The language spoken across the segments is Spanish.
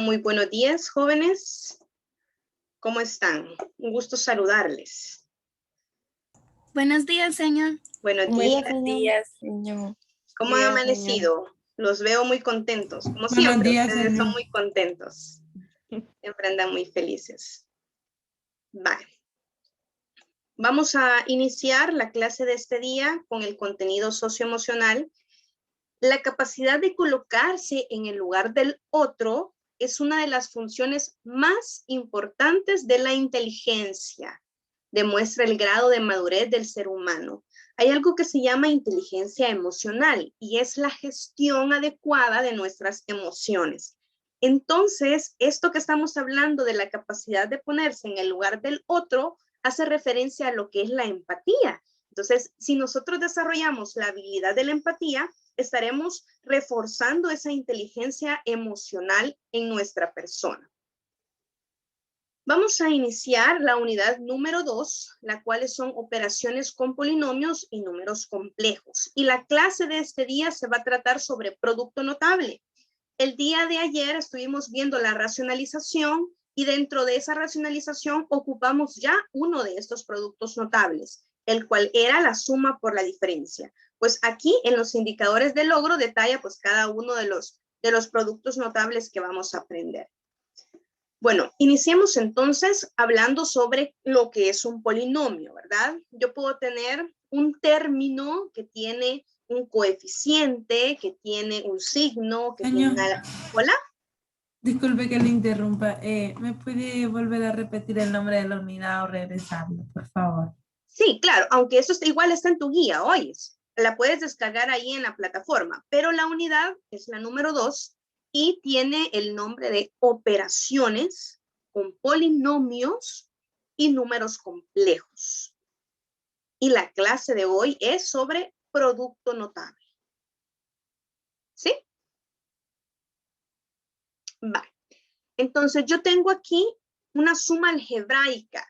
muy buenos días, jóvenes. ¿Cómo están? Un gusto saludarles. Buenos días, señor. Buenos Buenos días. días, señor. ¿Cómo han amanecido? Los veo muy contentos. Como Buenos siempre, días, ustedes son señor. muy contentos. Siempre andan muy felices. Vale. Vamos a iniciar la clase de este día con el contenido socioemocional. La capacidad de colocarse en el lugar del otro es una de las funciones más importantes de la inteligencia. Demuestra el grado de madurez del ser humano. Hay algo que se llama inteligencia emocional y es la gestión adecuada de nuestras emociones. Entonces, esto que estamos hablando de la capacidad de ponerse en el lugar del otro hace referencia a lo que es la empatía. Entonces, si nosotros desarrollamos la habilidad de la empatía, estaremos reforzando esa inteligencia emocional en nuestra persona. Vamos a iniciar la unidad número 2, la cual son operaciones con polinomios y números complejos. Y la clase de este día se va a tratar sobre producto notable. El día de ayer estuvimos viendo la racionalización y dentro de esa racionalización ocupamos ya uno de estos productos notables, el cual era la suma por la diferencia. Pues aquí en los indicadores de logro detalla pues cada uno de los productos notables que vamos a aprender. Bueno, iniciemos entonces hablando sobre lo que es un polinomio, ¿verdad? Yo puedo tener un término que tiene un coeficiente, que tiene un signo, que Señor, tiene... ¿Hola? disculpe que le interrumpa. ¿Me puede volver a repetir el nombre de la unidad o regresarlo, por favor? Sí, claro, aunque eso igual está en tu guía, oyes. La puedes descargar ahí en la plataforma, pero la unidad es la número 2 y tiene el nombre de operaciones con polinomios y números complejos. Y la clase de hoy es sobre producto notable. ¿Sí? Vale. Entonces yo tengo aquí una suma algebraica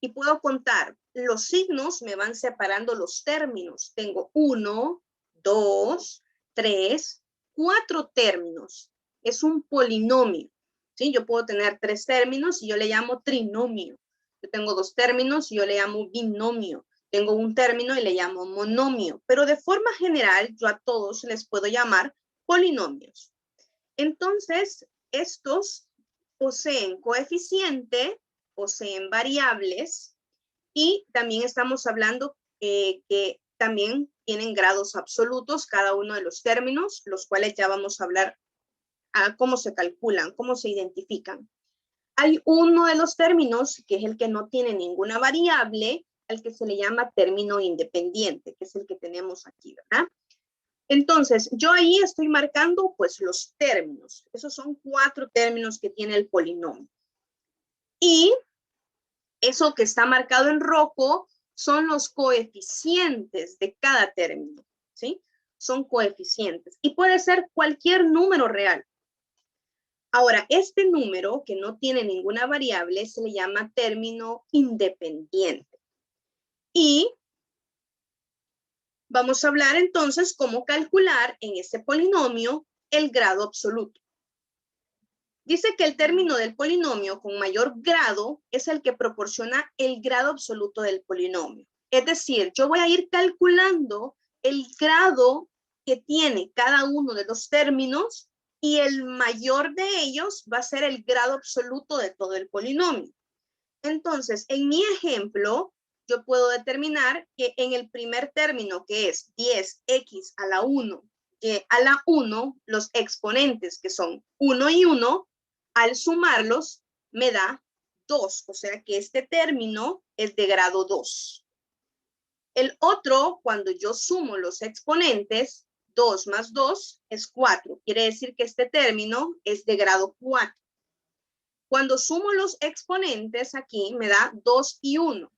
y puedo contar. Los signos me van separando los términos. Tengo 1, 2, 3, 4 términos. Es un polinomio. ¿Sí? Yo puedo tener 3 términos y yo le llamo trinomio. Yo tengo 2 términos y yo le llamo binomio. Tengo un término y le llamo monomio. Pero de forma general, yo a todos les puedo llamar polinomios. Entonces, estos poseen coeficiente, poseen variables, y también estamos hablando que también tienen grados absolutos cada uno de los términos, los cuales ya vamos a hablar a cómo se calculan, cómo se identifican. Hay uno de los términos que es el que no tiene ninguna variable, al que se le llama término independiente, que es el que tenemos aquí, ¿verdad? Entonces, yo ahí estoy marcando pues los términos. Esos son 4 términos que tiene el polinomio. Y eso que está marcado en rojo son los coeficientes de cada término, ¿sí? Son coeficientes y puede ser cualquier número real. Ahora, este número que no tiene ninguna variable se le llama término independiente. Y vamos a hablar entonces cómo calcular en este polinomio el grado absoluto. Dice que el término del polinomio con mayor grado es el que proporciona el grado absoluto del polinomio. Es decir, yo voy a ir calculando el grado que tiene cada uno de los términos y el mayor de ellos va a ser el grado absoluto de todo el polinomio. Entonces, en mi ejemplo, yo puedo determinar que en el primer término, que es 10x a la 1, que a la 1, los exponentes que son 1 y 1, al sumarlos me da 2, o sea que este término es de grado 2. El otro, cuando yo sumo los exponentes, 2 más 2 es 4. Quiere decir que este término es de grado 4. Cuando sumo los exponentes aquí me da 2 y 1.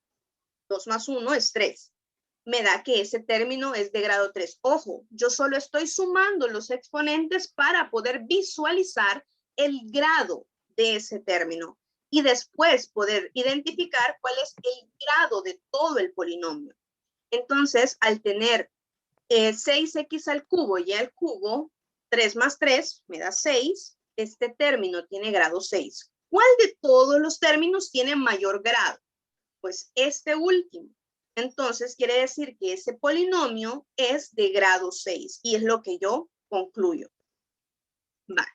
2 más 1 es 3. Me da que ese término es de grado 3. Ojo, yo solo estoy sumando los exponentes para poder visualizar el grado de ese término y después poder identificar cuál es el grado de todo el polinomio. Entonces, al tener 6x al cubo y al cubo, 3 más 3 me da 6, este término tiene grado 6. ¿Cuál de todos los términos tiene mayor grado? Pues este último. Entonces quiere decir que ese polinomio es de grado 6 y es lo que yo concluyo. Vale.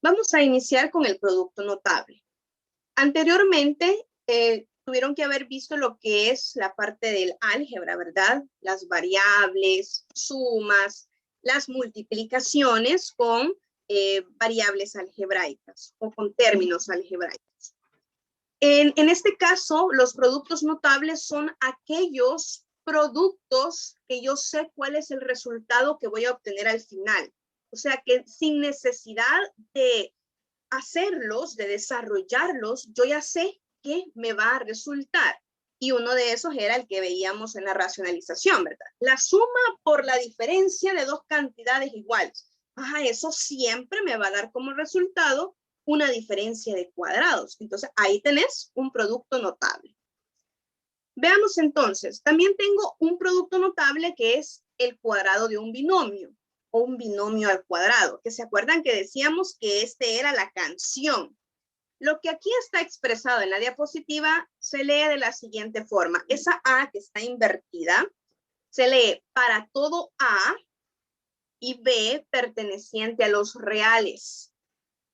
Vamos a iniciar con el producto notable. Anteriormente tuvieron que haber visto lo que es la parte del álgebra, ¿verdad? Las variables, sumas, las multiplicaciones con variables algebraicas o con términos algebraicos. En este caso, los productos notables son aquellos productos que yo sé cuál es el resultado que voy a obtener al final. O sea que sin necesidad de hacerlos, de desarrollarlos, yo ya sé qué me va a resultar. Y uno de esos era el que veíamos en la racionalización, ¿verdad? La suma por la diferencia de dos cantidades iguales. Ajá, eso siempre me va a dar como resultado una diferencia de cuadrados. Entonces, ahí tenés un producto notable. Veamos entonces, también tengo un producto notable que es el cuadrado de un binomio o un binomio al cuadrado, que se acuerdan que decíamos que este era la canción. Lo que aquí está expresado en la diapositiva se lee de la siguiente forma. Esa A que está invertida se lee para todo A y B perteneciente a los reales.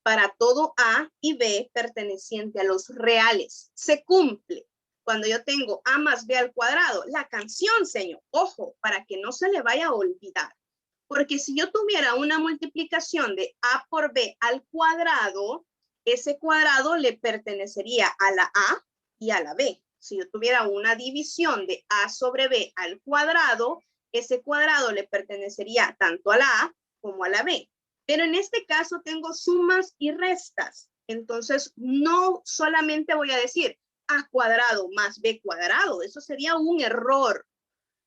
Para todo A y B perteneciente a los reales. Se cumple cuando yo tengo A más B al cuadrado. La canción, señor, ojo, para que no se le vaya a olvidar. Porque si yo tuviera una multiplicación de A por B al cuadrado, ese cuadrado le pertenecería a la A y a la B. Si yo tuviera una división de A sobre B al cuadrado, ese cuadrado le pertenecería tanto a la A como a la B. Pero en este caso tengo sumas y restas. Entonces, no solamente voy a decir A cuadrado más B cuadrado. Eso sería un error.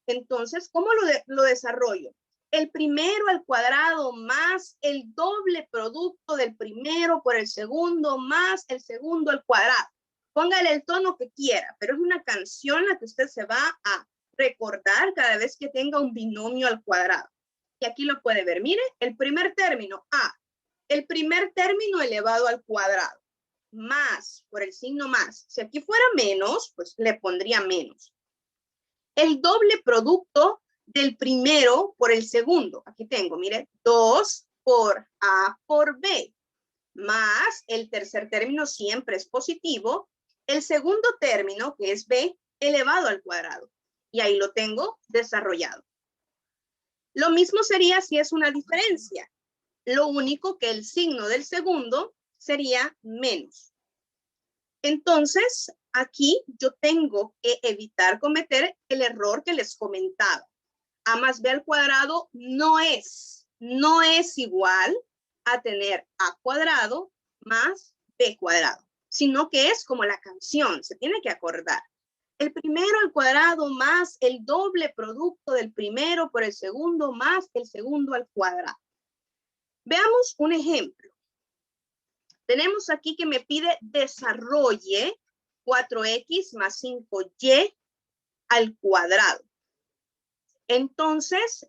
Entonces, ¿cómo lo desarrollo? El primero al cuadrado más el doble producto del primero por el segundo más el segundo al cuadrado. Póngale el tono que quiera, pero es una canción la que usted se va a recordar cada vez que tenga un binomio al cuadrado. Y aquí lo puede ver. Mire, el primer término, A. El primer término elevado al cuadrado. Más, por el signo más. Si aquí fuera menos, pues le pondría menos. El doble producto del primero por el segundo. Aquí tengo, mire, 2 por A por B. Más el tercer término siempre es positivo. El segundo término, que es B, elevado al cuadrado. Y ahí lo tengo desarrollado. Lo mismo sería si es una diferencia. Lo único que el signo del segundo sería menos. Entonces, aquí yo tengo que evitar cometer el error que les comentaba. A más B al cuadrado no es igual a tener A cuadrado más B cuadrado, sino que es como la canción, se tiene que acordar. El primero al cuadrado más el doble producto del primero por el segundo más el segundo al cuadrado. Veamos un ejemplo. Tenemos aquí que me pide desarrolle 4x más 5y al cuadrado. Entonces,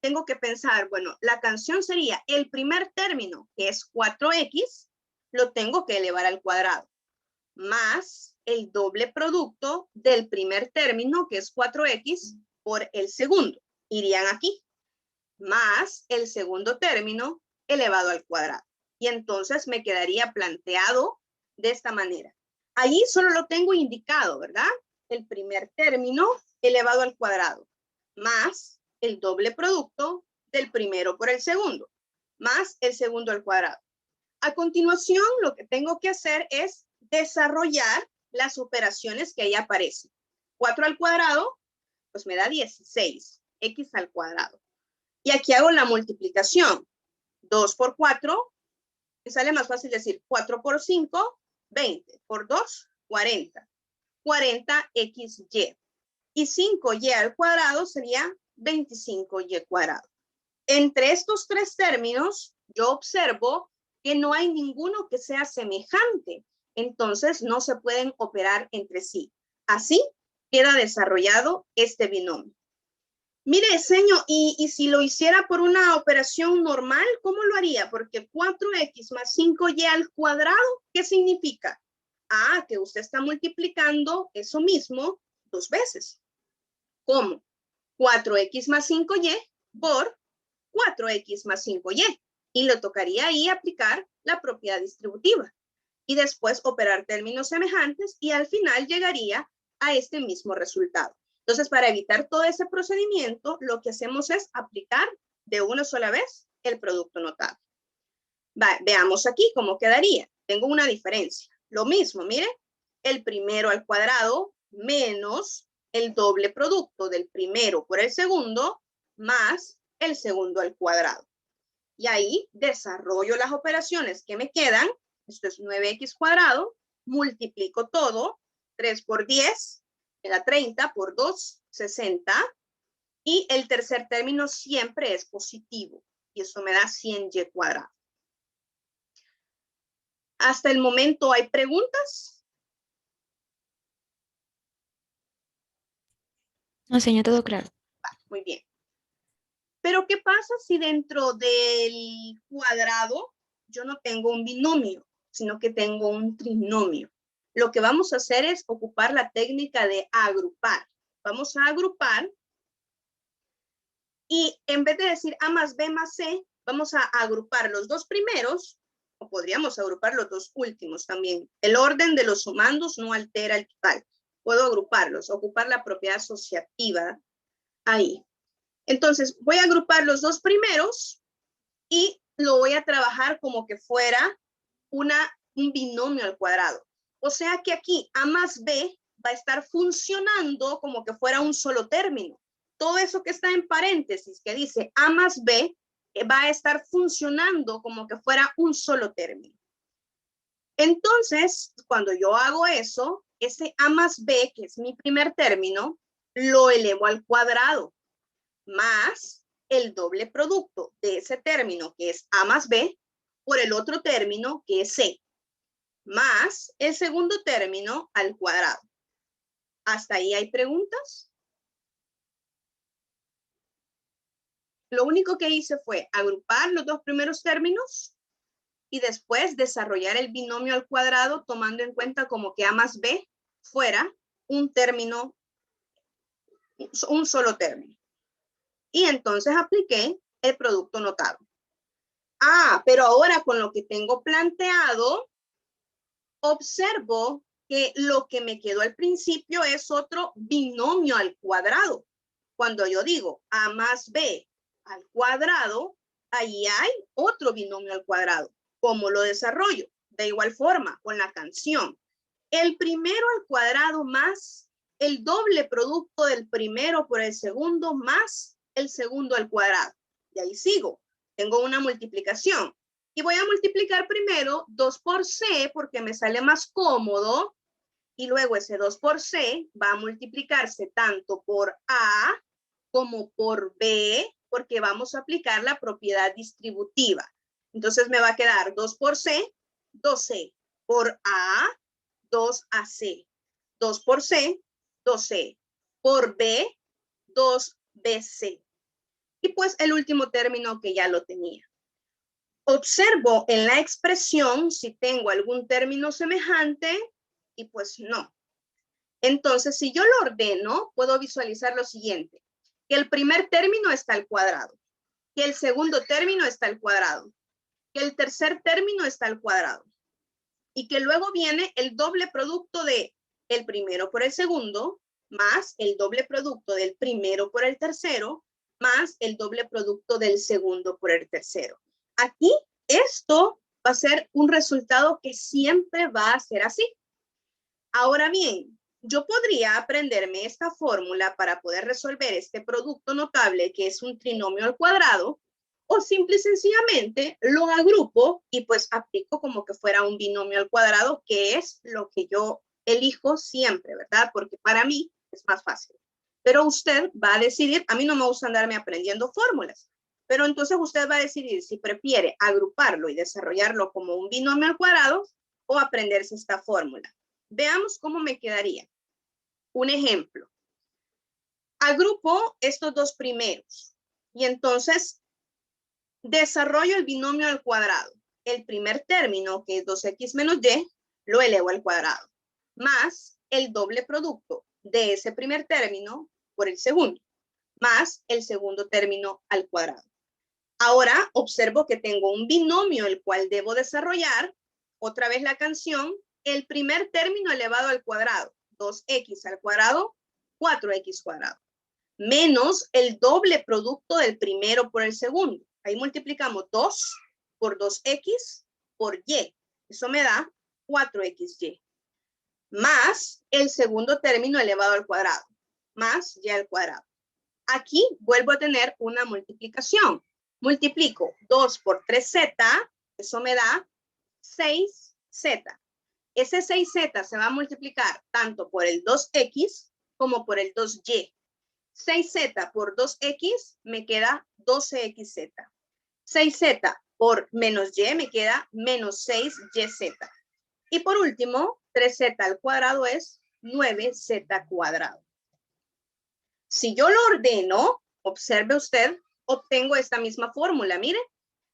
tengo que pensar, bueno, la canción sería el primer término, que es 4x, lo tengo que elevar al cuadrado, más el doble producto del primer término, que es 4x, por el segundo. Irían aquí, más el segundo término elevado al cuadrado. Y entonces me quedaría planteado de esta manera. Ahí solo lo tengo indicado, ¿verdad? El primer término elevado al cuadrado, más el doble producto del primero por el segundo, más el segundo al cuadrado. A continuación, lo que tengo que hacer es desarrollar las operaciones que ahí aparecen. 4 al cuadrado, pues me da 16, x al cuadrado. Y aquí hago la multiplicación. 2 por 4, me sale más fácil decir 4 por 5, 20. Por 2, 40. 40xy. Y 5y al cuadrado sería 25y cuadrado. Entre estos tres términos, yo observo que no hay ninguno que sea semejante. Entonces, no se pueden operar entre sí. Así queda desarrollado este binomio. Mire, señor, y si lo hiciera por una operación normal, ¿cómo lo haría? Porque 4x más 5y al cuadrado, ¿qué significa? Ah, que usted está multiplicando eso mismo 2 veces. ¿Cómo? 4x más 5y por 4x más 5y. Y le tocaría ahí aplicar la propiedad distributiva. Y después operar términos semejantes y al final llegaría a este mismo resultado. Entonces, para evitar todo ese procedimiento, lo que hacemos es aplicar de una sola vez el producto notable. Veamos aquí cómo quedaría. Tengo una diferencia. Lo mismo, mire, el primero al cuadrado menos el doble producto del primero por el segundo más el segundo al cuadrado. Y ahí desarrollo las operaciones que me quedan. Esto es 9x cuadrado. Multiplico todo. 3 por 10 me da 30 por 2, 60. Y el tercer término siempre es positivo. Y eso me da 100y cuadrado. Hasta el momento, ¿hay preguntas? No, señor, todo claro. Muy bien. Pero ¿qué pasa si dentro del cuadrado yo no tengo un binomio, sino que tengo un trinomio? Lo que vamos a hacer es ocupar la técnica de agrupar. Vamos a agrupar y en vez de decir A más B más C, vamos a agrupar los dos primeros, o podríamos agrupar los dos últimos también. El orden de los sumandos no altera el total. Puedo agruparlos, ocupar la propiedad asociativa ahí. Entonces, voy a agrupar los dos primeros y lo voy a trabajar como que fuera un binomio al cuadrado. O sea que aquí A más B va a estar funcionando como que fuera un solo término. Todo eso que está en paréntesis, que dice A más B, va a estar funcionando como que fuera un solo término. Entonces, cuando yo hago eso, ese A más B, que es mi primer término, lo elevo al cuadrado, más el doble producto de ese término, que es A más B, por el otro término, que es C, más el segundo término al cuadrado. ¿Hasta ahí hay preguntas? Lo único que hice fue agrupar los dos primeros términos y después desarrollar el binomio al cuadrado tomando en cuenta como que A más B fuera un término, un solo término. Y entonces apliqué el producto notable. Ah, pero ahora con lo que tengo planteado, observo que lo que me quedó al principio es otro binomio al cuadrado. Cuando yo digo A más B al cuadrado, ahí hay otro binomio al cuadrado. ¿Cómo lo desarrollo? De igual forma, con la canción. El primero al cuadrado más el doble producto del primero por el segundo más el segundo al cuadrado. Y ahí sigo. Tengo una multiplicación. Y voy a multiplicar primero 2 por C porque me sale más cómodo. Y luego ese 2 por C va a multiplicarse tanto por A como por B porque vamos a aplicar la propiedad distributiva. Entonces me va a quedar 2 por C, 2C. Por A, 2AC. 2 por C, 2C. Por B, 2BC. Y pues el último término que ya lo tenía. Observo en la expresión si tengo algún término semejante y pues no. Entonces, si yo lo ordeno, puedo visualizar lo siguiente. Que el primer término está al cuadrado. Que el segundo término está al cuadrado. Que el tercer término está al cuadrado. Y que luego viene el doble producto de el primero por el segundo, más el doble producto del primero por el tercero, más el doble producto del segundo por el tercero. Aquí esto va a ser un resultado que siempre va a ser así. Ahora bien, yo podría aprenderme esta fórmula para poder resolver este producto notable que es un trinomio al cuadrado, o simple y sencillamente lo agrupo y pues aplico como que fuera un binomio al cuadrado, que es lo que yo elijo siempre, ¿verdad? Porque para mí es más fácil. Pero usted va a decidir, a mí no me gusta andarme aprendiendo fórmulas, pero entonces usted va a decidir si prefiere agruparlo y desarrollarlo como un binomio al cuadrado o aprenderse esta fórmula. Veamos cómo me quedaría. Un ejemplo. Agrupo estos dos primeros y entonces desarrollo el binomio al cuadrado. El primer término, que es 2x menos y, lo elevo al cuadrado, más el doble producto de ese primer término por el segundo, más el segundo término al cuadrado. Ahora observo que tengo un binomio el cual debo desarrollar. Otra vez la canción, el primer término elevado al cuadrado, 2x al cuadrado, 4x cuadrado, menos el doble producto del primero por el segundo. Ahí multiplicamos 2 por 2x por y. Eso me da 4xy. Más el segundo término elevado al cuadrado, más y al cuadrado. Aquí vuelvo a tener una multiplicación. Multiplico 2 por 3z, eso me da 6z. Ese 6z se va a multiplicar tanto por el 2x como por el 2y. 6z por 2x me queda 12xz. 6z por menos y me queda menos 6yz. Y por último, 3z al cuadrado es 9z cuadrado. Si yo lo ordeno, observe usted, obtengo esta misma fórmula. Mire,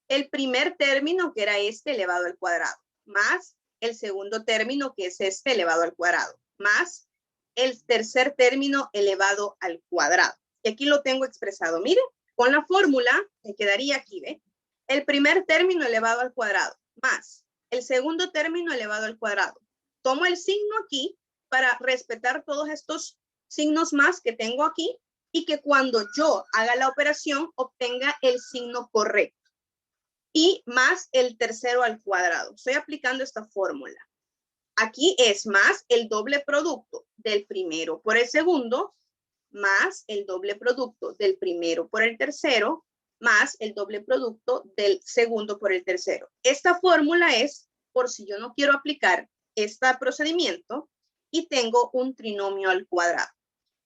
el primer término, que era este elevado al cuadrado, más el segundo término, que es este elevado al cuadrado, más el tercer término elevado al cuadrado. Y aquí lo tengo expresado. Mire, con la fórmula me quedaría aquí, ¿ve? El primer término elevado al cuadrado, más el segundo término elevado al cuadrado. Tomo el signo aquí para respetar todos estos signos más que tengo aquí y que cuando yo haga la operación obtenga el signo correcto. Y más el tercero al cuadrado. Estoy aplicando esta fórmula. Aquí es más el doble producto del primero por el segundo, más el doble producto del primero por el tercero, más el doble producto del segundo por el tercero. Esta fórmula es por si yo no quiero aplicar este procedimiento y tengo un trinomio al cuadrado.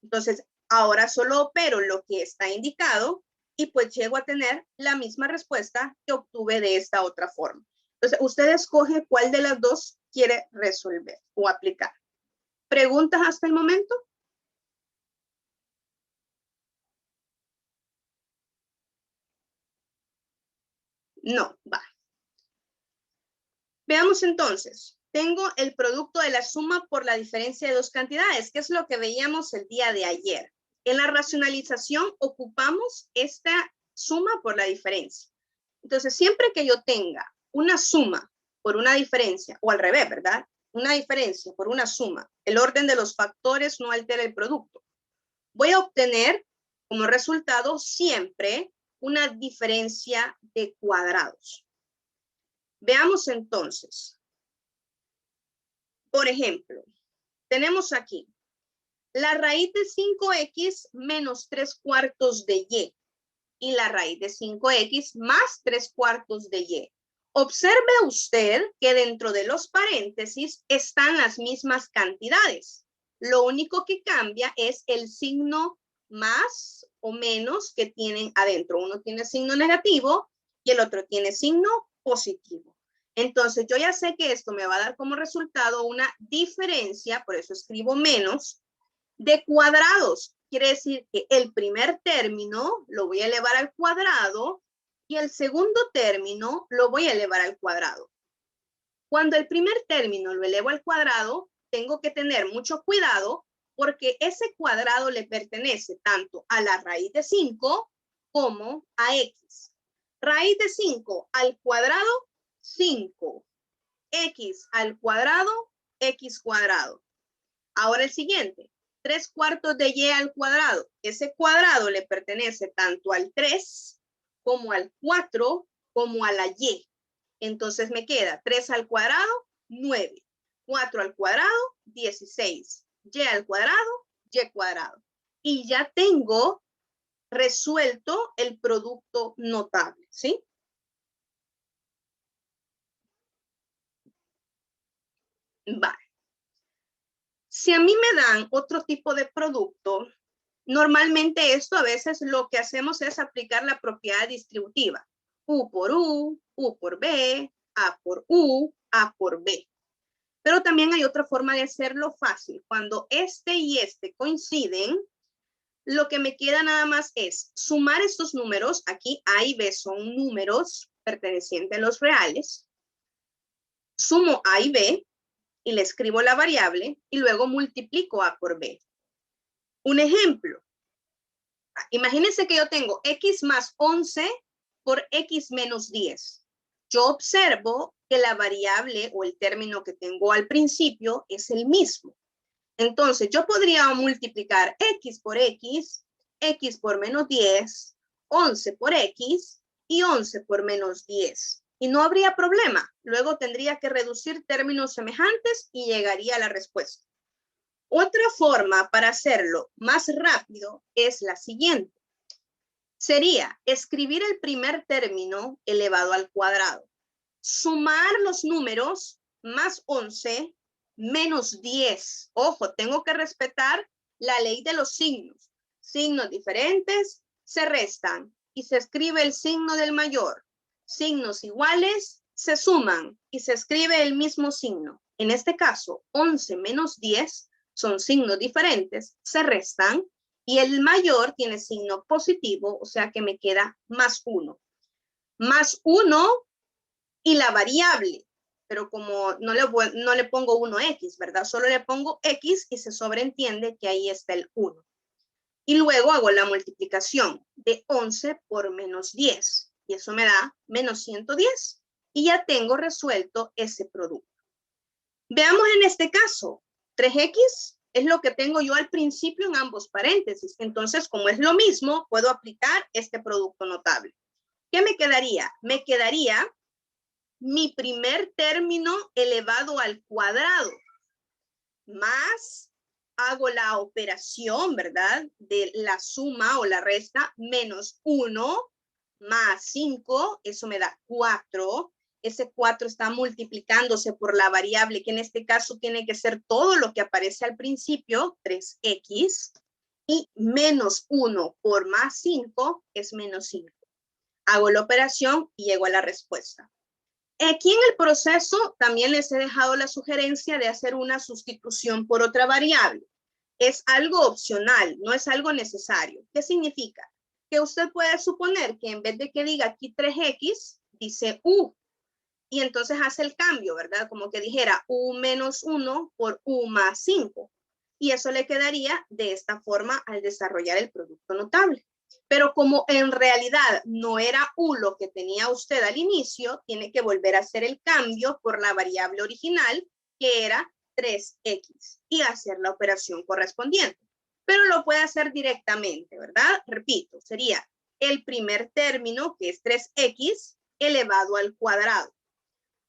Entonces, ahora solo opero lo que está indicado y pues llego a tener la misma respuesta que obtuve de esta otra forma. Entonces, usted escoge cuál de las dos quiere resolver o aplicar. ¿Preguntas hasta el momento? No, va. Veamos entonces. Tengo el producto de la suma por la diferencia de dos cantidades, que es lo que veíamos el día de ayer. En la racionalización ocupamos esta suma por la diferencia. Entonces, siempre que yo tenga una suma por una diferencia, o al revés, ¿verdad? Una diferencia por una suma, el orden de los factores no altera el producto. Voy a obtener como resultado siempre una diferencia de cuadrados. Veamos entonces. Por ejemplo, tenemos aquí la raíz de 5x menos 3/4 de y y la raíz de 5x más 3/4 de y. Observe usted que dentro de los paréntesis están las mismas cantidades. Lo único que cambia es el signo más o menos que tienen adentro. Uno tiene signo negativo y el otro tiene signo positivo. Entonces, yo ya sé que esto me va a dar como resultado una diferencia, por eso escribo menos, de cuadrados. Quiere decir que el primer término lo voy a elevar al cuadrado y el segundo término lo voy a elevar al cuadrado. Cuando el primer término lo elevo al cuadrado, tengo que tener mucho cuidado porque ese cuadrado le pertenece tanto a la raíz de 5 como a x. Raíz de 5 al cuadrado, 5. X al cuadrado, x cuadrado. Ahora el siguiente, 3/4 de y al cuadrado. Ese cuadrado le pertenece tanto al 3 como al 4 como a la y. Entonces me queda 3 al cuadrado, 9. 4 al cuadrado, 16. Y al cuadrado, y cuadrado. Y ya tengo resuelto el producto notable, ¿sí? Vale. Si a mí me dan otro tipo de producto, normalmente esto a veces lo que hacemos es aplicar la propiedad distributiva. U por B, A por U, A por B. Pero también hay otra forma de hacerlo fácil. Cuando este y este coinciden, lo que me queda nada más es sumar estos números. Aquí A y B son números pertenecientes a los reales. Sumo A y B y le escribo la variable y luego multiplico A por B. Un ejemplo. Imagínense que yo tengo X más 11 por X menos 10. Yo observo que la variable o el término que tengo al principio es el mismo. Entonces, yo podría multiplicar X por X, X por menos 10, 11 por X y 11 por menos 10. Y no habría problema. Luego tendría que reducir términos semejantes y llegaría a la respuesta. Otra forma para hacerlo más rápido es la siguiente. Sería escribir el primer término elevado al cuadrado. Sumar los números más 11 menos 10. Ojo, tengo que respetar la ley de los signos. Signos diferentes se restan y se escribe el signo del mayor. Signos iguales se suman y se escribe el mismo signo. En este caso, 11 menos 10 son signos diferentes, se restan y el mayor tiene signo positivo, o sea que me queda más 1. Más 1 y la variable, pero como no le pongo 1x, ¿verdad? Solo le pongo x y se sobreentiende que ahí está el 1. Y luego hago la multiplicación de 11 por menos 10. Y eso me da menos 110. Y ya tengo resuelto ese producto. Veamos en este caso. 3x es lo que tengo yo al principio en ambos paréntesis. Entonces, como es lo mismo, puedo aplicar este producto notable. ¿Qué me quedaría? Me quedaría mi primer término elevado al cuadrado, más hago la operación, ¿verdad? De la suma o la resta, menos 1 más 5, eso me da 4. Ese 4 está multiplicándose por la variable, que en este caso tiene que ser todo lo que aparece al principio, 3x, y menos 1 por más 5 es menos 5. Hago la operación y llego a la respuesta. Aquí en el proceso también les he dejado la sugerencia de hacer una sustitución por otra variable. Es algo opcional, no es algo necesario. ¿Qué significa? Que usted puede suponer que en vez de que diga aquí 3x, dice u. Y entonces hace el cambio, ¿verdad? Como que dijera u menos 1 por u más 5. Y eso le quedaría de esta forma al desarrollar el producto notable. Pero como en realidad no era u lo que tenía usted al inicio, tiene que volver a hacer el cambio por la variable original, que era 3x, y hacer la operación correspondiente. Pero lo puede hacer directamente, ¿verdad? Repito, sería el primer término, que es 3x, elevado al cuadrado.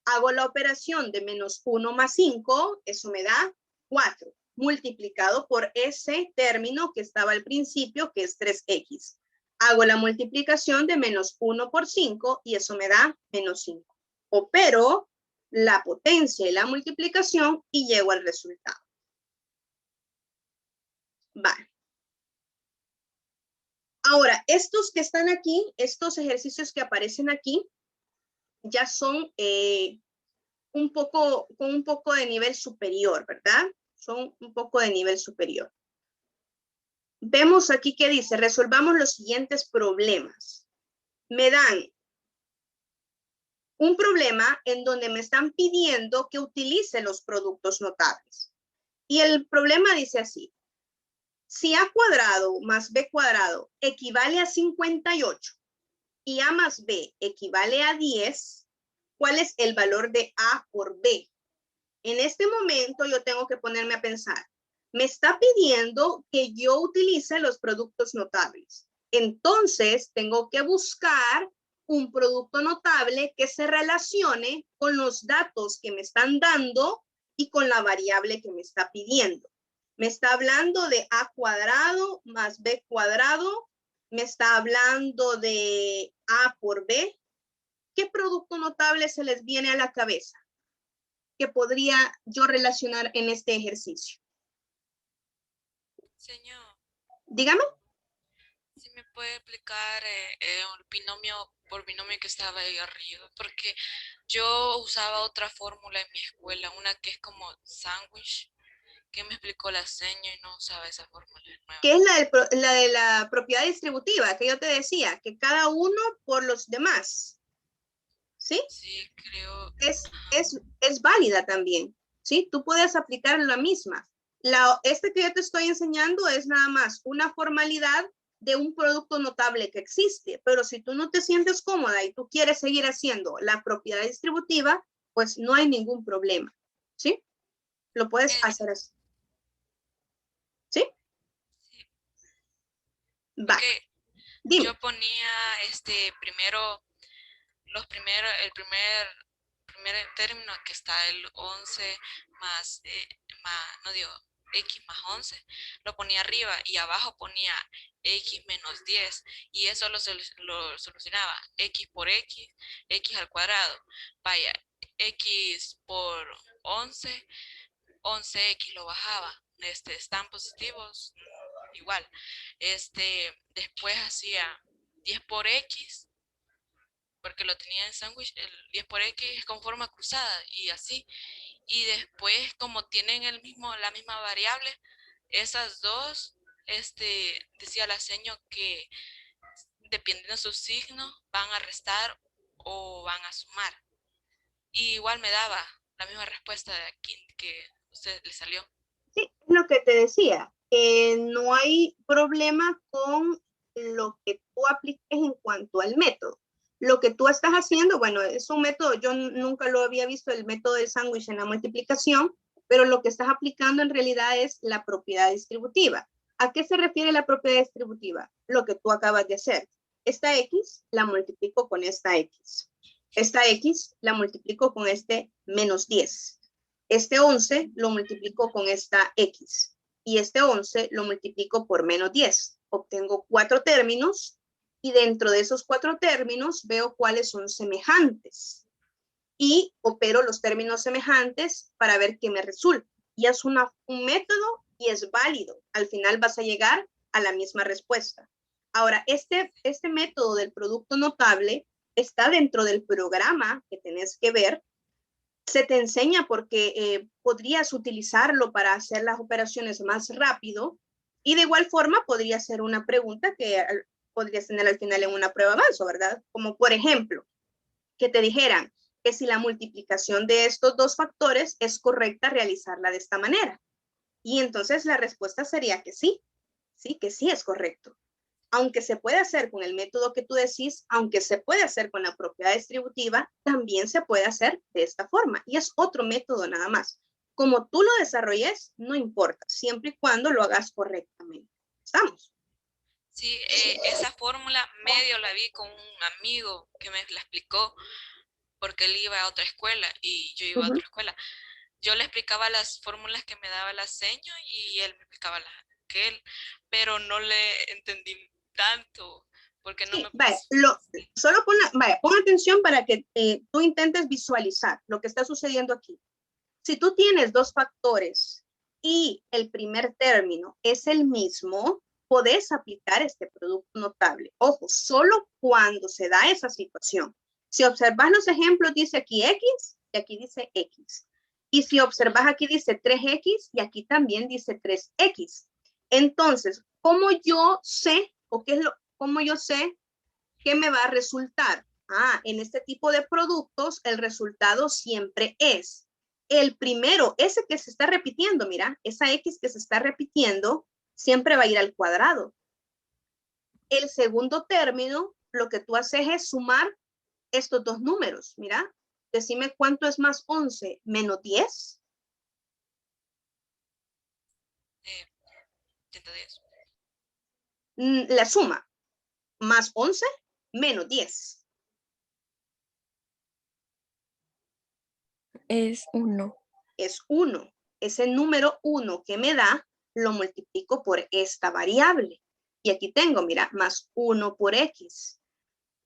Hago la operación de menos 1 más 5, eso me da 4, multiplicado por ese término que estaba al principio, que es 3x. Hago la multiplicación de menos 1 por 5 y eso me da menos 5. Opero la potencia y la multiplicación y llego al resultado. Vale. Ahora, estos que están aquí, estos ejercicios que aparecen aquí, ya son con un poco de nivel superior, ¿verdad? Son un poco de nivel superior. Vemos aquí que dice, resolvamos los siguientes problemas. Me dan un problema en donde me están pidiendo que utilice los productos notables. Y el problema dice así, si a cuadrado más b cuadrado equivale a 58 y a más b equivale a 10, ¿cuál es el valor de a por b? En este momento yo tengo que ponerme a pensar, me está pidiendo que yo utilice los productos notables. Entonces tengo que buscar un producto notable que se relacione con los datos que me están dando y con la variable que me está pidiendo. Me está hablando de a cuadrado más b cuadrado. Me está hablando de a por b. ¿Qué producto notable se les viene a la cabeza que podría yo relacionar en este ejercicio? Señor, Dígame. si me puede explicar el binomio por binomio que estaba ahí arriba, porque yo usaba otra fórmula en mi escuela, una que es como sándwich, que me explicó la seño y no usaba esa fórmula nueva. Que es la de la propiedad distributiva, que yo te decía, que cada uno por los demás. ¿Sí? Sí, creo. Es válida también. ¿Sí? Tú puedes aplicar la misma. Este que yo te estoy enseñando es nada más una formalidad de un producto notable que existe, pero si tú no te sientes cómoda y tú quieres seguir haciendo la propiedad distributiva, pues no hay ningún problema. ¿Sí? Lo puedes hacer así. ¿Sí? Sí. Va. Porque Dime. yo ponía primero el primer término que está el 11 más, no digo, x más 11, lo ponía arriba y abajo ponía x menos 10 y eso lo solucionaba x por x, x al cuadrado. Vaya, x por 11, 11x lo bajaba. Están positivos, igual. Después hacía 10 por x, porque lo tenía en sándwich, el 10 por x es con forma cruzada y así. Y después, como tienen la misma variable, esas dos, decía la seño que dependiendo de su signo, van a restar o van a sumar. Y igual me daba la misma respuesta de aquí que usted le salió. Sí, es lo que te decía. No hay problema con lo que tú apliques en cuanto al método. Lo que tú estás haciendo, bueno, es un método, yo nunca lo había visto, el método del sándwich en la multiplicación, pero lo que estás aplicando en realidad es la propiedad distributiva. ¿A qué se refiere la propiedad distributiva? Lo que tú acabas de hacer. Esta X la multiplico con esta X. Esta X la multiplico con este menos 10. Este 11 lo multiplico con esta X y este 11 lo multiplico por menos 10. Obtengo 4 términos y dentro de esos 4 términos veo cuáles son semejantes y opero los términos semejantes para ver qué me resulta. Y es un método y es válido. Al final vas a llegar a la misma respuesta. Ahora, este método del producto notable está dentro del programa que tenés que ver. Se te enseña porque podrías utilizarlo para hacer las operaciones más rápido y de igual forma podría ser una pregunta que podrías tener al final en una prueba más, ¿verdad? Como por ejemplo, que te dijeran que si la multiplicación de estos dos factores es correcta realizarla de esta manera. Y entonces la respuesta sería que sí es correcto. Aunque se puede hacer con el método que tú decís, aunque se puede hacer con la propiedad distributiva, también se puede hacer de esta forma. Y es otro método nada más. Como tú lo desarrolles, no importa, siempre y cuando lo hagas correctamente. ¿Estamos? Sí, esa fórmula medio la vi con un amigo que me la explicó porque él iba a otra escuela y yo iba a otra escuela. Yo le explicaba las fórmulas que me daba la seño y él me explicaba las que él, pero no le entendí tanto porque no Sí, me vaya, puso. solo pon atención para que tú intentes visualizar lo que está sucediendo aquí. Si tú tienes dos factores y el primer término es el mismo, podés aplicar este producto notable. Ojo, solo cuando se da esa situación. Si observas los ejemplos, dice aquí X y aquí dice X. Y si observas aquí dice 3X y aquí también dice 3X. Entonces, ¿cómo yo sé o cómo yo sé qué me va a resultar? En este tipo de productos, el resultado siempre es el primero, ese que se está repitiendo, mira, esa X que se está repitiendo, siempre va a ir al cuadrado. El segundo término, lo que tú haces es sumar estos dos números, mira, decime cuánto es más 11 menos 10. 110. La suma, más 11 menos 10. Es 1. Es 1. Ese número 1 que me da, lo multiplico por esta variable. Y aquí tengo, mira, más 1 por X.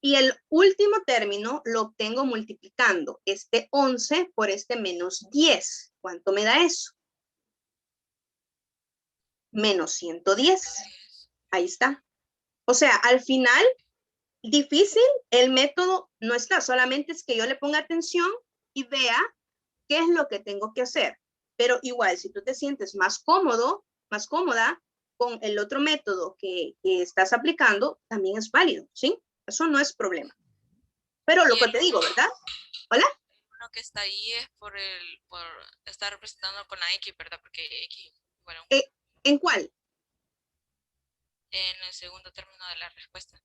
Y el último término lo obtengo multiplicando este 11 por este menos 10. ¿Cuánto me da eso? Menos 110. Ahí está. O sea, al final, difícil, el método no está. Solamente es que yo le ponga atención y vea qué es lo que tengo que hacer. Pero igual, si tú te sientes más cómodo, más cómoda con el otro método que estás aplicando, también es válido, ¿sí? Eso no es problema. Pero lo Y que el te digo, ¿verdad? ¿Hola? uno que está ahí es por estar representando con la X, ¿verdad? Porque X, bueno, ¿En cuál? en el segundo término de la respuesta.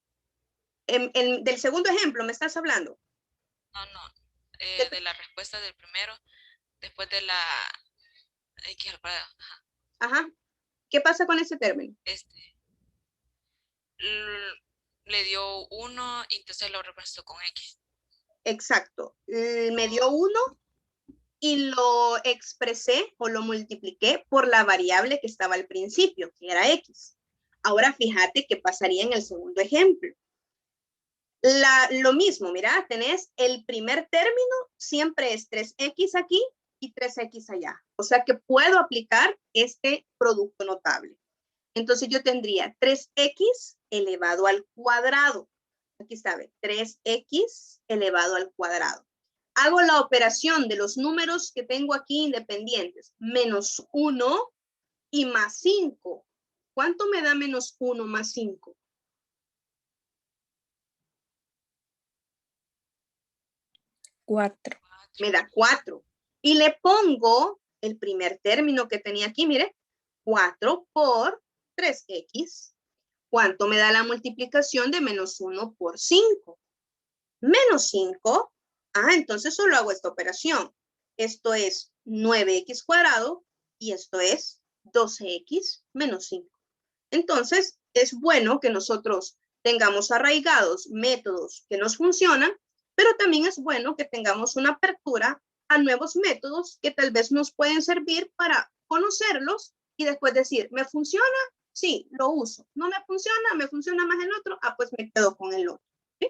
Del segundo ejemplo, ¿me estás hablando? No, no, Del- de la respuesta del primero, después de la X al cuadrado. Ajá. Ajá. ¿Qué pasa con ese término? Le dio 1 y entonces lo representó con X. Exacto. Me dio 1 y lo expresé o lo multipliqué por la variable que estaba al principio, que era X. Ahora fíjate qué pasaría en el segundo ejemplo. Lo mismo, mira, tenés el primer término, siempre es 3x aquí y 3x allá. O sea que puedo aplicar este producto notable. Entonces yo tendría 3x elevado al cuadrado. Aquí está, 3x elevado al cuadrado. Hago la operación de los números que tengo aquí independientes. Menos 1 y más 5. ¿Cuánto me da menos 1 más 5? 4. Me da 4. Y le pongo el primer término que tenía aquí, mire, 4 por 3x. ¿Cuánto me da la multiplicación de menos 1 por 5? Menos 5. Entonces solo hago esta operación. Esto es 9x cuadrado y esto es 12x menos 5. Entonces, es bueno que nosotros tengamos arraigados métodos que nos funcionan, pero también es bueno que tengamos una apertura a nuevos métodos que tal vez nos pueden servir para conocerlos y después decir, ¿me funciona? Sí, lo uso. ¿No me funciona más el otro? Pues me quedo con el otro. ¿Sí?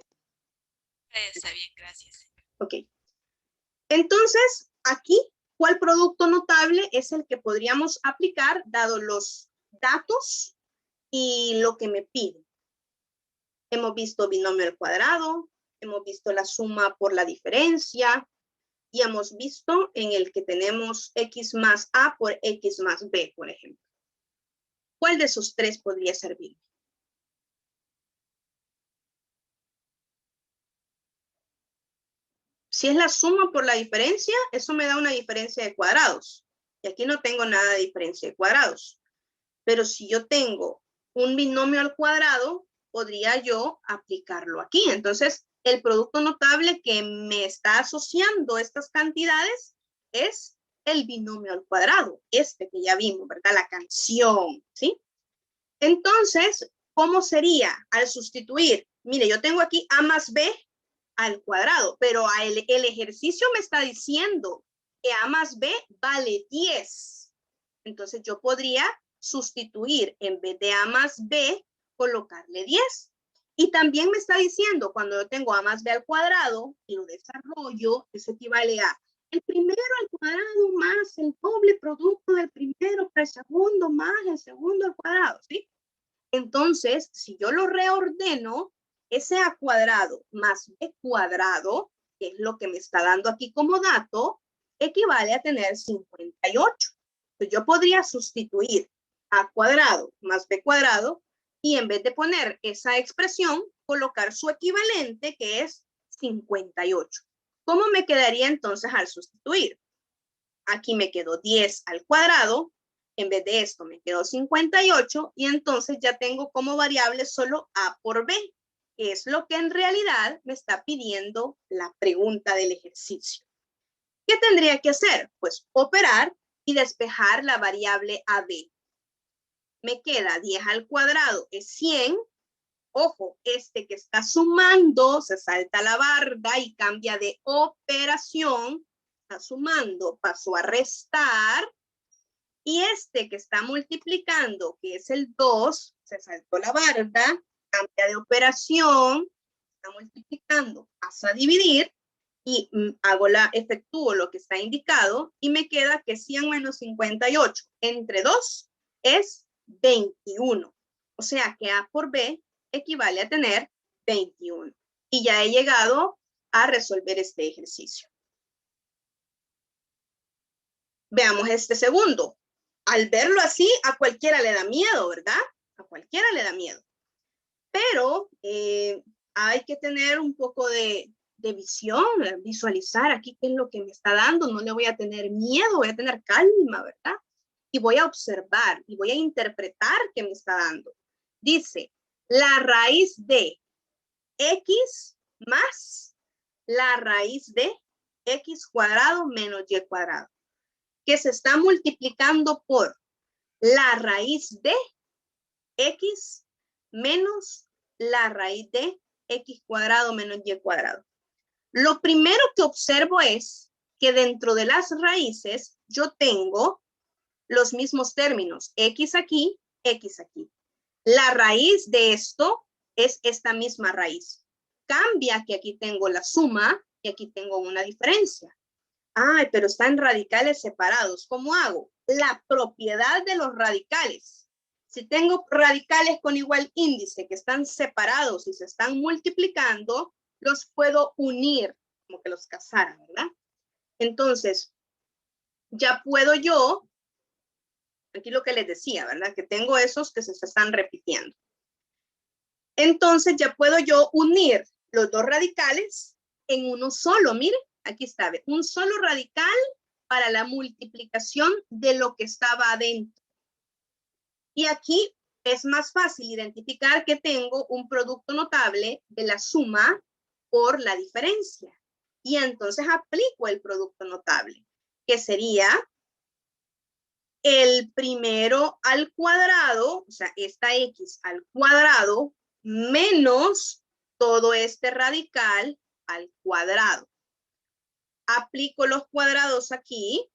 Está bien, gracias. Ok. Entonces, aquí, ¿cuál producto notable es el que podríamos aplicar dado los datos y lo que me pide? Hemos visto binomio al cuadrado, hemos visto la suma por la diferencia y hemos visto en el que tenemos x más a por x más b, por ejemplo. ¿Cuál de esos tres podría servir? Si es la suma por la diferencia, eso me da una diferencia de cuadrados. Y aquí no tengo nada de diferencia de cuadrados. Pero si yo tengo un binomio al cuadrado, podría yo aplicarlo aquí. Entonces, el producto notable que me está asociando estas cantidades es el binomio al cuadrado, este que ya vimos, ¿verdad? La canción, ¿sí? Entonces, ¿cómo sería al sustituir? Mire, yo tengo aquí a más b al cuadrado, pero el ejercicio me está diciendo que a más b vale 10. Entonces, yo podría sustituir en vez de a más b, colocarle 10. Y también me está diciendo, cuando yo tengo a más b al cuadrado y lo desarrollo, eso equivale a el primero al cuadrado más el doble producto del primero para el segundo más el segundo al cuadrado, ¿sí? Entonces, si yo lo reordeno, ese a cuadrado más b cuadrado, que es lo que me está dando aquí como dato, equivale a tener 58. Entonces, yo podría sustituir a cuadrado más b cuadrado y en vez de poner esa expresión, colocar su equivalente, que es 58. ¿Cómo me quedaría entonces al sustituir? Aquí me quedó 10 al cuadrado. En vez de esto me quedó 58 y entonces ya tengo como variable solo a por b, que es lo que en realidad me está pidiendo la pregunta del ejercicio. ¿Qué tendría que hacer? Pues operar y despejar la variable ab. Me queda 10 al cuadrado es 100. Ojo, este que está sumando se salta la barda y cambia de operación. Está sumando, pasó a restar. Y este que está multiplicando, que es el 2, se saltó la barda, cambia de operación, está multiplicando, pasa a dividir y efectúo lo que está indicado y me queda que 100 menos 58 entre 2 es 21. O sea que A por B equivale a tener 21. Y ya he llegado a resolver este ejercicio. Veamos este segundo. Al verlo así, a cualquiera le da miedo, ¿verdad? A cualquiera le da miedo. Pero hay que tener un poco de visión, visualizar aquí qué es lo que me está dando. No le voy a tener miedo, voy a tener calma, ¿verdad? Y voy a observar y voy a interpretar qué me está dando. Dice, la raíz de x más la raíz de x cuadrado menos y cuadrado, que se está multiplicando por la raíz de x menos la raíz de x cuadrado menos y cuadrado. Lo primero que observo es que dentro de las raíces yo tengo los mismos términos, x aquí, x aquí. La raíz de esto es esta misma raíz. Cambia que aquí tengo la suma y aquí tengo una diferencia. Ay, pero están radicales separados. ¿Cómo hago? La propiedad de los radicales. Si tengo radicales con igual índice que están separados y se están multiplicando, los puedo unir, como que los casara, ¿verdad? Entonces, ya puedo yo, aquí lo que les decía, ¿verdad? Que tengo esos que se están repitiendo. Entonces, ya puedo yo unir los dos radicales en uno solo. Miren, aquí está, un solo radical para la multiplicación de lo que estaba adentro. Y aquí es más fácil identificar que tengo un producto notable de la suma por la diferencia. Y entonces aplico el producto notable, que sería el primero al cuadrado, o sea, esta x al cuadrado, menos todo este radical al cuadrado. Aplico los cuadrados aquí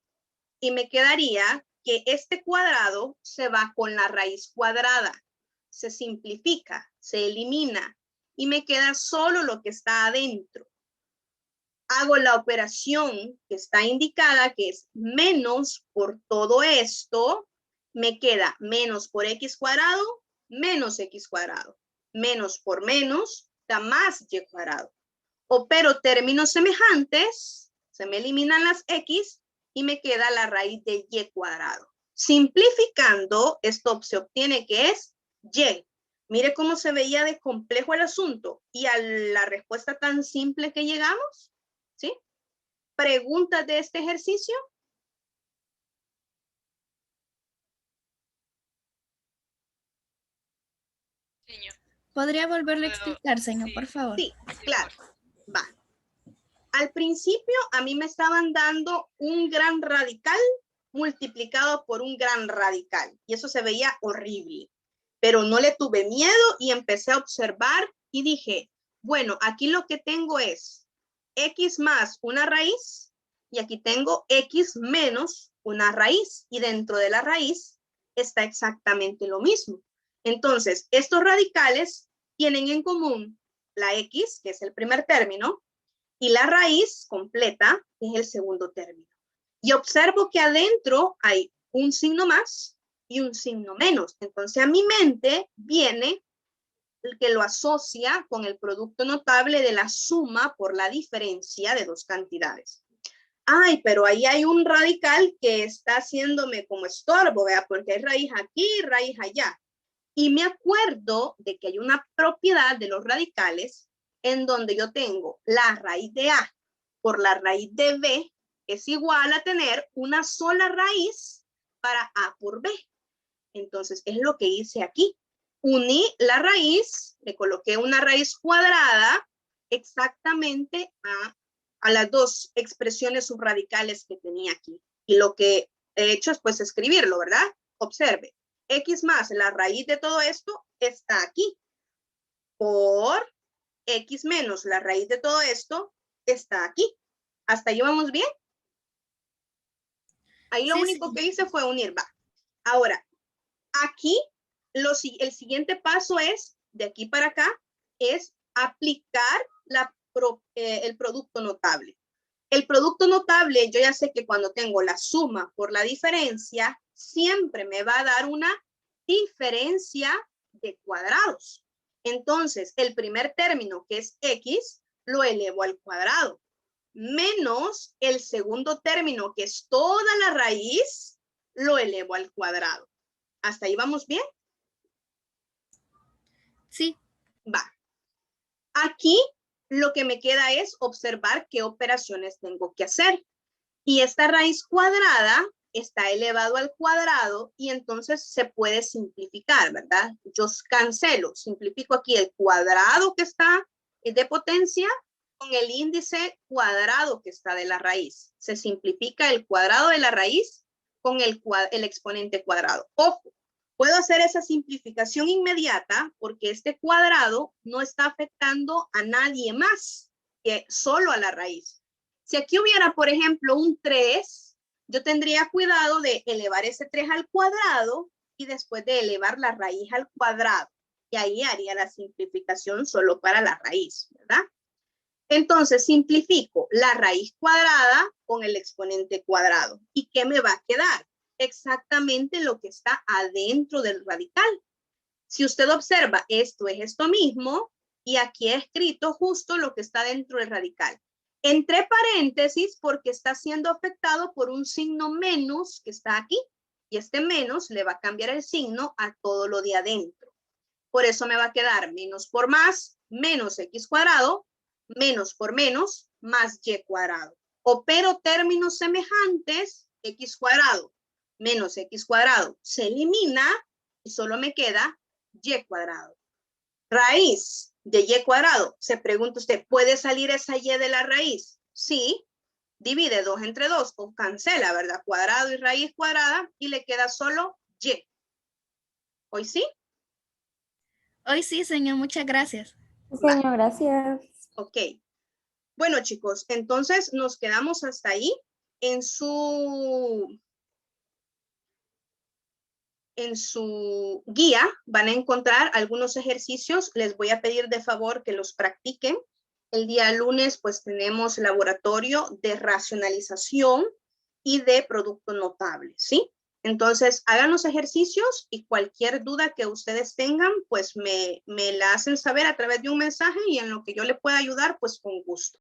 y me quedaría que este cuadrado se va con la raíz cuadrada, se simplifica, se elimina y me queda solo lo que está adentro. Hago la operación que está indicada, que es menos por todo esto, me queda menos por x cuadrado, menos x cuadrado. Menos por menos da más y cuadrado. Opero términos semejantes, se me eliminan las x y me queda la raíz de y cuadrado. Simplificando, esto se obtiene que es y. Mire cómo se veía de complejo el asunto y a la respuesta tan simple que llegamos. ¿Sí? ¿Preguntas de este ejercicio? Señor. ¿Podría volverle a explicar, señor, por favor? Sí, claro. Va. Al principio a mí me estaban dando un gran radical multiplicado por un gran radical. Y eso se veía horrible. Pero no le tuve miedo y empecé a observar y dije, bueno, aquí lo que tengo es x más una raíz y aquí tengo x menos una raíz. Y dentro de la raíz está exactamente lo mismo. Entonces, estos radicales tienen en común la x, que es el primer término, y la raíz completa, que es el segundo término. Y observo que adentro hay un signo más y un signo menos. Entonces a mi mente viene el que lo asocia con el producto notable de la suma por la diferencia de dos cantidades. Ay, pero ahí hay un radical que está haciéndome como estorbo, ¿vea? Porque hay raíz aquí y raíz allá. Y me acuerdo de que hay una propiedad de los radicales en donde yo tengo la raíz de A por la raíz de B es igual a tener una sola raíz para A por B. Entonces, es lo que hice aquí. Uní la raíz, le coloqué una raíz cuadrada exactamente a las dos expresiones subradicales que tenía aquí. Y lo que he hecho es pues escribirlo, ¿verdad? Observe. X más la raíz de todo esto está aquí. Por X menos la raíz de todo esto está aquí. ¿Hasta ahí vamos bien? Ahí lo único que hice fue unir, va. Ahora, aquí el siguiente paso es, de aquí para acá, es aplicar el producto notable. El producto notable, yo ya sé que cuando tengo la suma por la diferencia, siempre me va a dar una diferencia de cuadrados. Entonces, el primer término, que es x, lo elevo al cuadrado. menos el segundo término, que es toda la raíz, lo elevo al cuadrado. ¿Hasta ahí vamos bien? Sí. Va. Aquí lo que me queda es observar qué operaciones tengo que hacer. Y esta raíz cuadrada está elevado al cuadrado y entonces se puede simplificar, ¿verdad? Yo cancelo, simplifico aquí el cuadrado que está de potencia con el índice cuadrado que está de la raíz. Se simplifica el cuadrado de la raíz con el exponente cuadrado. Ojo, puedo hacer esa simplificación inmediata porque este cuadrado no está afectando a nadie más que solo a la raíz. Si aquí hubiera, por ejemplo, un 3, yo tendría cuidado de elevar ese 3 al cuadrado y después de elevar la raíz al cuadrado. Y ahí haría la simplificación solo para la raíz, ¿verdad? Entonces, simplifico la raíz cuadrada con el exponente cuadrado. ¿Y qué me va a quedar? Exactamente lo que está adentro del radical. Si usted observa, esto es esto mismo y aquí he escrito justo lo que está dentro del radical. Entre paréntesis porque está siendo afectado por un signo menos que está aquí. Y este menos le va a cambiar el signo a todo lo de adentro. Por eso me va a quedar menos por más, menos x cuadrado, menos por menos, más y cuadrado. Opero términos semejantes, x cuadrado menos x cuadrado se elimina y solo me queda y cuadrado. Raíz de y cuadrado. Se pregunta usted, ¿puede salir esa y de la raíz? Sí. Divide 2 entre 2 o cancela, ¿verdad? Cuadrado y raíz cuadrada y le queda solo y. ¿Hoy sí? Hoy sí, señor. Muchas gracias. Señor, gracias. Ok. Bueno, chicos, entonces nos quedamos hasta ahí. En su guía van a encontrar algunos ejercicios. Les voy a pedir de favor que los practiquen. El día lunes pues tenemos laboratorio de racionalización y de producto notable, ¿sí? Entonces hagan los ejercicios y cualquier duda que ustedes tengan pues me la hacen saber a través de un mensaje y en lo que yo le pueda ayudar pues con gusto.